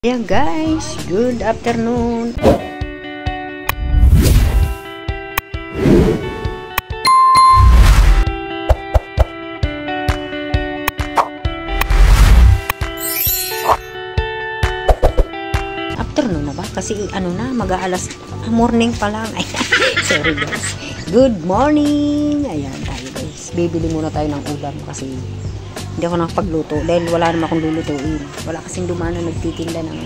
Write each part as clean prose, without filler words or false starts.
Ayan guys, good afternoon. Afternoon na ba? Kasi ano na, mag-aalas morning pa lang. Ay, sorry guys. Good morning. Ayan tayo guys. Bibili muna tayo ng ulam kasi hindi ako nakapagluto dahil wala naman akong lulutuin. Wala kasing dumana nagtitinda ng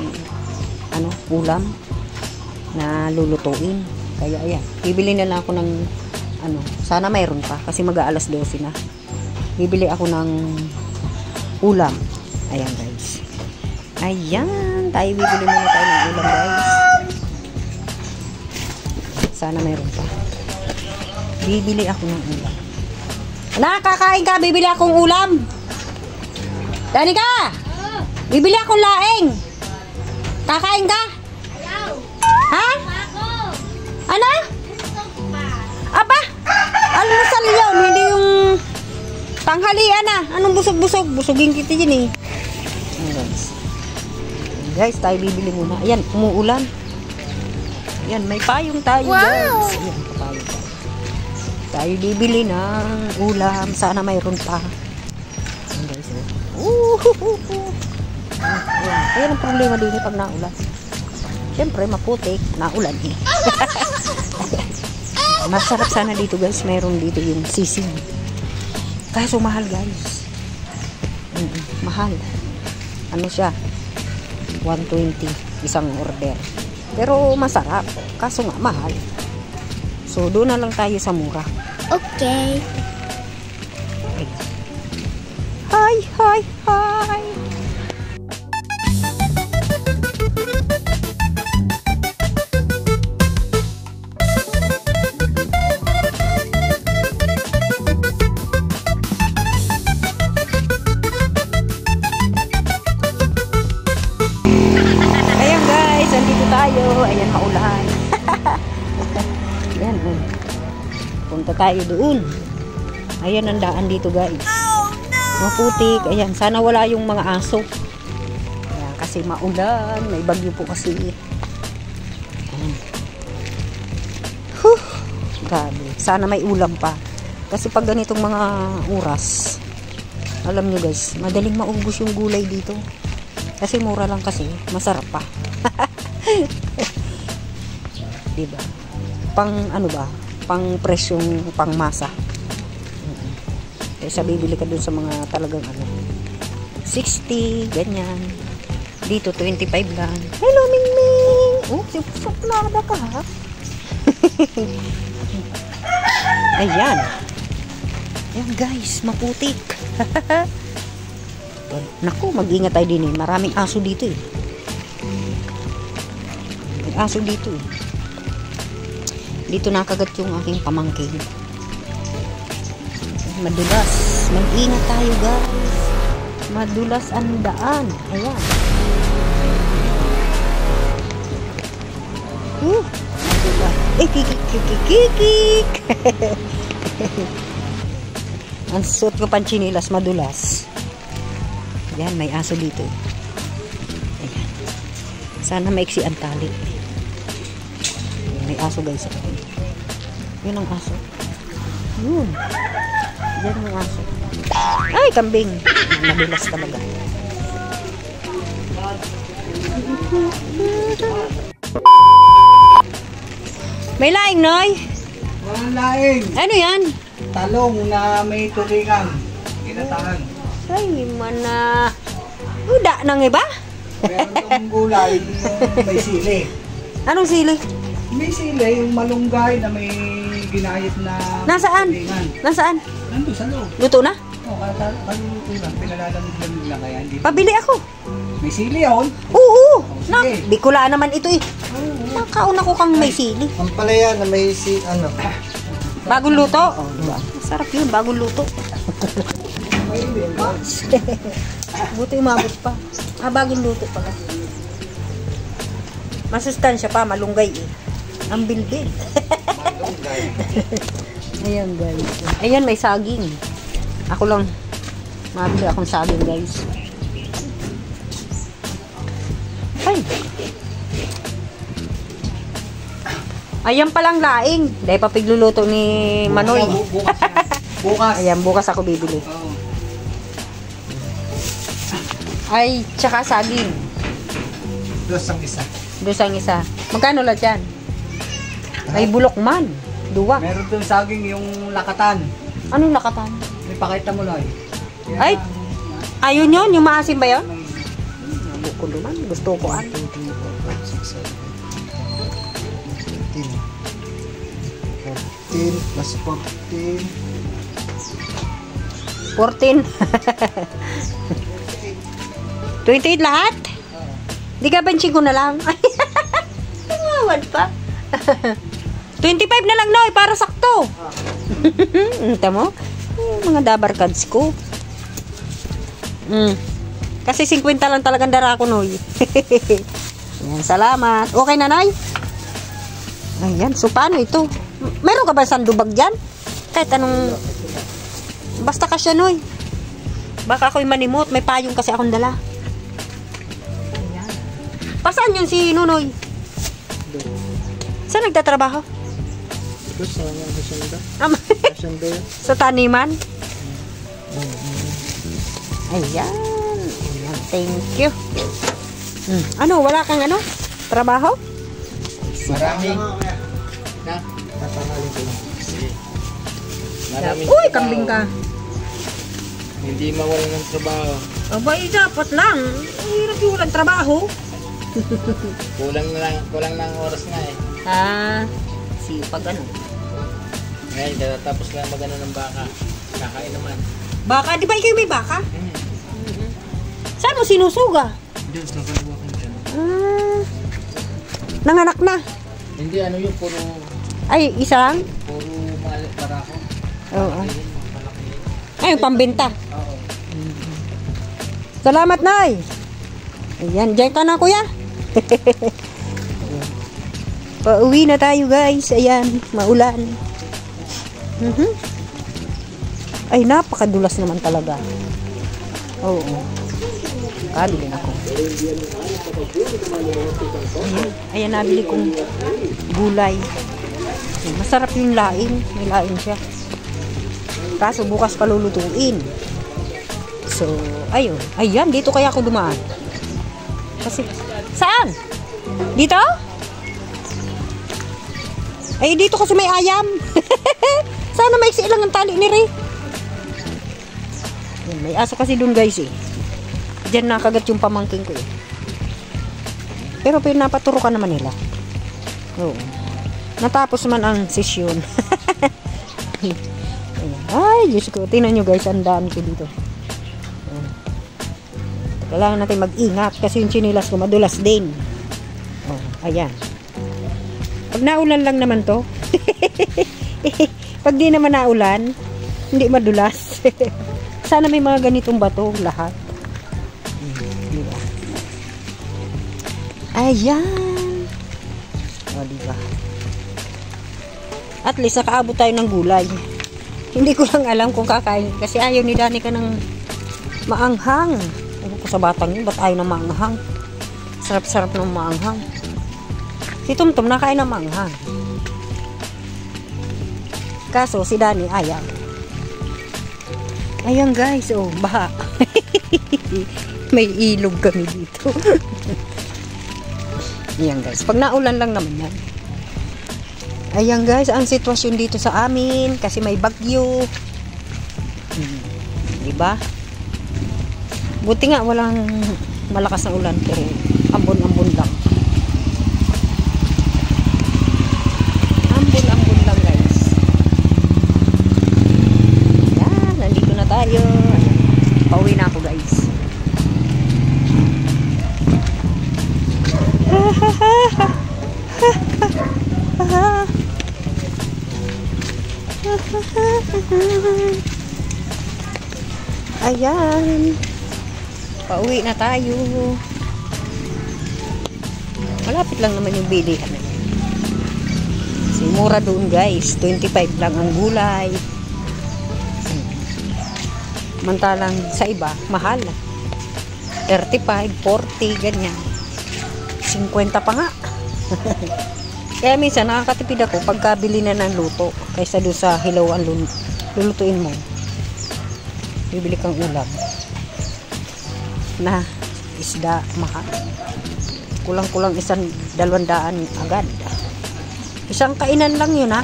ulam na lulutuin. Kaya ayan, bibili na lang ako ng sana mayroon pa kasi mag-aalas 12 na. Bibili ako ng ulam. Ayan guys. Ayan, tayo bibili muna tayo ng ulam guys. Sana mayroon pa. Bibili ako ng ulam. Anak, kakain ka, bibili akong ulam. Danica! Bibili akong laing! Kakain ka? Ayaw! Ha? Ako! Ano? Gusto pa! Aba! Almusal yun, hindi yung tanghalian na. Anong busog-busog? Busugin kita yun eh. Guys, tayo bibili muna. Ayan, umuulan. Ayan, may payong tayo guys. Ayan, kapayong tayo. Tayo bibili ng ulam. Sana mayroon pa. Ayan guys. Ayan ang problema din pag naulan. Siyempre, maputik. Naulan eh. Masarap sana dito guys. Mayroon dito yung sisig. Kaso mahal guys. Mahal. Ano siya? 120 isang order. Pero masarap. Kaso nga mahal. So doon na lang tayo sa mura. Okay. Hi, hi, hi. Ayan guys, andito tayo. Ayan, maulan. Ayan, punta tayo doon. Ayan ang daan dito guys. Maputik. Ayan, sana wala yung mga aso. Ayan, kasi maulan. May bagyo po kasi. Ayan. Grabe. Sana may ulam pa. Kasi pag ganitong mga oras, alam nyo guys, madaling maubos yung gulay dito. Kasi mura lang kasi. Masarap pa. Diba? Pang ano ba? Pang presyong pang masa. Kaya bibili ka dun sa mga talagang 60, ganyan. Dito 25 lang. Hello Mingming. Oh, suplada ka ha. Ayan. Ayan guys, maputik. Naku, mag-ingat tayo din eh. Maraming aso dito eh. May aso dito eh. Dito nakagat yung aking pamangkin. Madulas. Mag-ingat tayo guys. Madulas ang daan. Ayan. Madulas. Kikik. Ang suot ko pang chinilas, madulas. Ayan, may aso dito. Ayan. Sana maiksi ang tali. Ayan, may aso guys. Yun ang aso. Yun. Yan ang aso. Ay, kambing. Madulas talaga. May laing, Noy? Walang laing. Ano yan? Talong na may tulingan. Ginatahan. Ay, mana. Uda nang iba? Meron tong gulay yung may sili. Anong sili? May sili, yung malunggay na may ginayat na Nasaan? tulingan. Nasaan? Nandun sa loob. Luto na? O, kaluluto lang. Pinalalamig-lamig lang kaya hindi. Pabili ako. May sili yun. Oo. sige. Na, Bicol naman ito eh. Nakauna ko kang may sili. Ang palaya na may Bagong luto? Oh, diba? Masarap yun, bagong luto. Buti umabot pa. Bagong luto pala. Masustansya pa, malunggay eh. Ang bilbil. Ayan guys. Ayan, may saging. Ako lang. Mabili akong saging guys. Ay. Ayan palang laing. Dahil papigluluto ni Manoy. Bukas. Bukas. Ayan, bukas ako bibili. Oo. Ay, tsaka saging. Dos ang isa. Dosang isa. Magkano lahat yan? Ay, bulok man. Duwa. Meron doon saging yung lakatan. Anong lakatan? May pakita mo lang. Ay! Ayun yun? Yung maasim ba yun? Nabuko naman. Gusto ko ah. 14 plus 14. 14. 28 lahat? Di ka benching ko na lang. Tumawad pa. 25 na lang, Noy, para sakto. Ito mo? Mga dabar cards ko. Kasi 50 lang talagang dara ko, Noy. Ayan, salamat. Okay na, Nay? Ayan, so paano ito? Meron ka ba sandubag dyan? Kahit anong... Basta ka siya, Noy. Baka ako'y manimot. May payong kasi akong dala. Ayan. Pasaan yun si Nunoy? Saan nagtatrabaho? Ito sa Hacienda. Hacienda. Sa taniman? Ayan. Ayan. Thank you. Ano? Wala kang ano? Trabaho? Maraming. Na? Tatangalin ko lang. Maraming Uy, kambing ka. Hindi mawala ng trabaho. Abay, dapat lang. Hirap yung walang trabaho. Kulang na ang oras nga eh. Sipag ano. Ngayon, tapos lang magano ng baka. Kakain naman. Baka, di ba ikaw may baka? Saan mo sinusuga? Diyos, nakaluwakan dyan. Nanganak na. Hindi, ano yung puro Ay, isa lang? barako. Oo. Ay, pambenta. Oo. Salamat, Nay. Ayan, dyan ka na, kuya. Pauwi na tayo, guys. Ayan, maulan. Ay, napakadulas naman talaga. Oo. Kabili na ako. Ayan, nabili kong gulay. Masarap yung laing. May laing siya. Kaso bukas pa lulutuin. So, ayun. Ayan, dito kaya ako dumaan. Kasi, saan? Dito? Ay, dito kasi may ayam. Sana maiksi lang ang tali ni Ray. Ayan, may aso kasi dun, guys, eh. Diyan nakagat yung pamangking ko, eh. Pero pinapaturo ka naman nila. Oo. Natapos man ang sesyon. Ay, Diyos ko. Tingnan nyo, guys. Ang dami ko dito. Kailangan natin mag-ingat kasi yung chinilas ko madulas din. Oh, ayan. Pag naulan lang naman to. Pag di naman naulan, hindi madulas. Sana may mga ganitong bato lahat. Diba? Ayan. O, diba? At least nakaabot tayo ng gulay. Hindi ko lang alam kung kakain. Kasi ayaw ni Dani ka ng maanghang. Ewan ko sa batang yun, ba't ayaw ng maanghang? Sarap-sarap ng maanghang. Si Tumtum nakain ng maanghang. Kaso si Dani ayaw. Ayan, guys, oh, baha. May ilog kami dito. Ayan, guys, pag naulan lang naman yan. Ayan, guys, ang sitwasyon dito sa amin kasi may bagyo. Diba? Buti nga walang malakas na ulan pero ambon-ambon lang. Ambon-ambon lang, guys. Ayan, nandito na tayo. Pauwi na ako, guys. Ayan. Pauwi na tayo. Malapit lang naman yung bilihan. Kasi mura doon, guys. 25 lang ang gulay. Mantalang sa iba, mahal. 35, 40, ganyan. 50 pa nga. Kaya minsan nakakatipid ako pagkabili na ng luto kaysa doon sa hilawan lulutuin mo. Bibili kang ulam na isda mahal. Kulang-kulang 100-200 agad. Isang kainan lang yun, ha?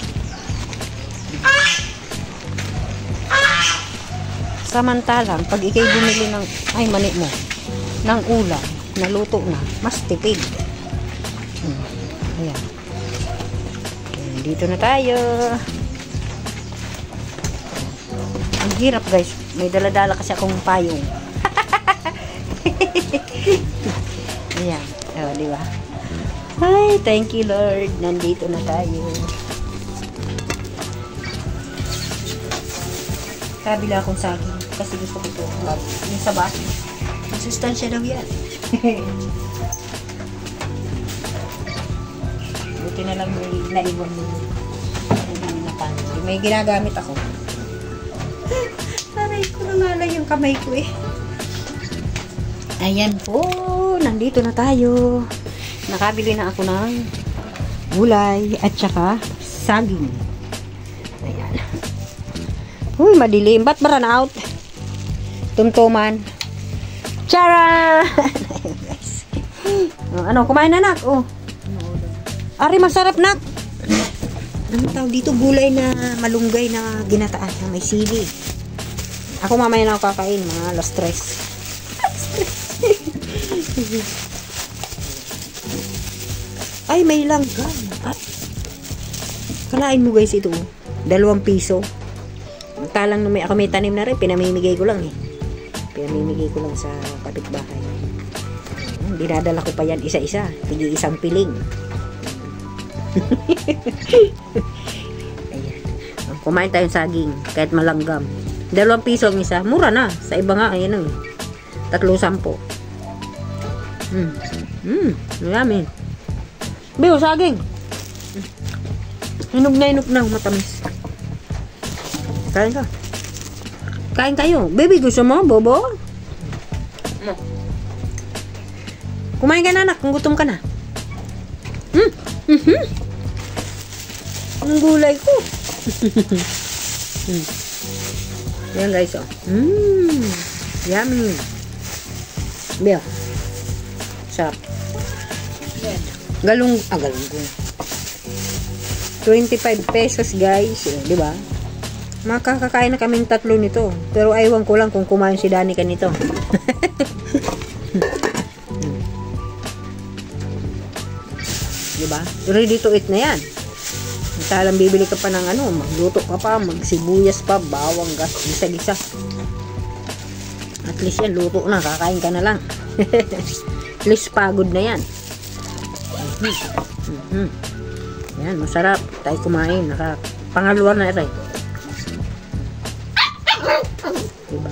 Samantalang pag ikay bumili ng mani mo ng ulam na luto na, mas tipid. Ayan. Dito na tayo. Ang hirap, guys. May dala-dala kasi akong payong. Ayan. O, diba? Ay, thank you, Lord. Nandito na tayo. Kabila akong saging. Kasi gusto ko ito. Yung sa baso. Masustansya daw yan. Buti na lang may naiwan mo. May ginagamit ako. Aray ko na nga lang yung kamay ko eh. Ayan po. Nandito na tayo. Nakabili na ako ng gulay at saka saging. Ayan. Uy, madilim. Ba't ba run out? Tumtuman. Tara! Ano, kumain na, nak? Oh. Ari, masarap, nak. Ano tawag dito? Gulay na malunggay na ginataan na may sili. Ako mamaya na ako kakain, mga alas 3. Ay, may langgam. Kalain mo, guys, ito. 2 piso. Talang na ako may tanim na rin, pinamimigay ko lang eh. Pinamimigay ko lang sa kapitbahay. Dinadala ko pa yan isa-isa. Tigi isang piling. Ayan. Kumain tayong saging, kahit malanggam. 2 piso ang isa. Mura na. Sa iba nga, ayan ang 3.10. Yummy. Biyo, saging. Hinog na, matamis. Kain ka. Kain kayo. Baby, gusto mo, Bobo? Kumain ka na, anak, kung gutom ka na. Ang gulay ko. Yan, guys, oh. Yummy. Biyo. Sarap. Galunggong. 25 pesos, guys. Di ba? Makakakain na kaming 3 nito. Pero aywan ko lang kung kumain si Danica nito. Diba? Ready to eat na yan. Talang bibili ka pa ng ano, magluto ka pa, magsibuyas pa, bawang, gas, gisa-gisa. At least yan, luto na, kakain ka na lang. At least pagod na yan. Yan, masarap. Tayo kumain, pangalawa na rin. Diba?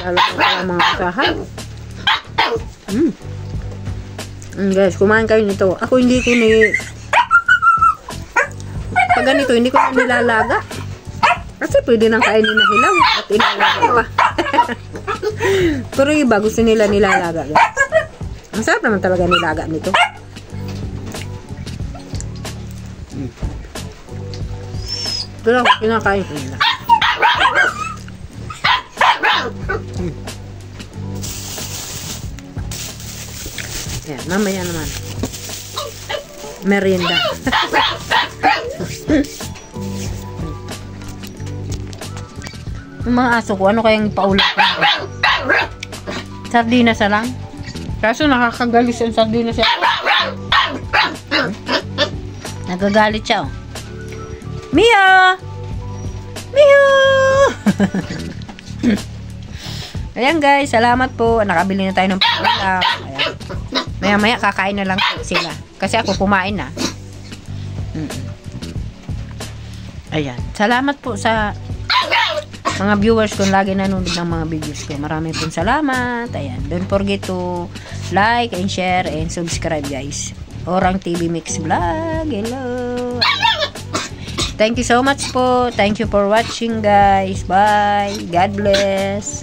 Lalo pa lang mga kasahan. Guys, kumain kayo nito. Ako hindi ko pag ganito, hindi ko na nilalaga. Kasi pwede nang kainin na hilaw at ilalaga pa. Pero iba, gusto nila nilalaga. Ang sarap naman talaga nilaga nito. Pero ako, kinakain ko nila. Yan, mamaya naman. Merienda. Yung mga aso ko, ano kayang ipaulam ko? Sardinas na lang? Kaso nakakagalis yung sardinas siya. Nagagalit siya, oh. Mia! Mia! Ayan, guys, salamat po. Nakabili na tayo ng pagkakas. Maya-maya kakain na lang sila. Kasi ako kumain na. Ayan. Salamat po sa mga viewers kung lagi nanonood ng mga videos ko. Maraming pong salamat. Ayan. Don't forget to like and share and subscribe, guys. Orang TV Mix Vlog. Hello. Thank you so much po. Thank you for watching, guys. Bye. God bless.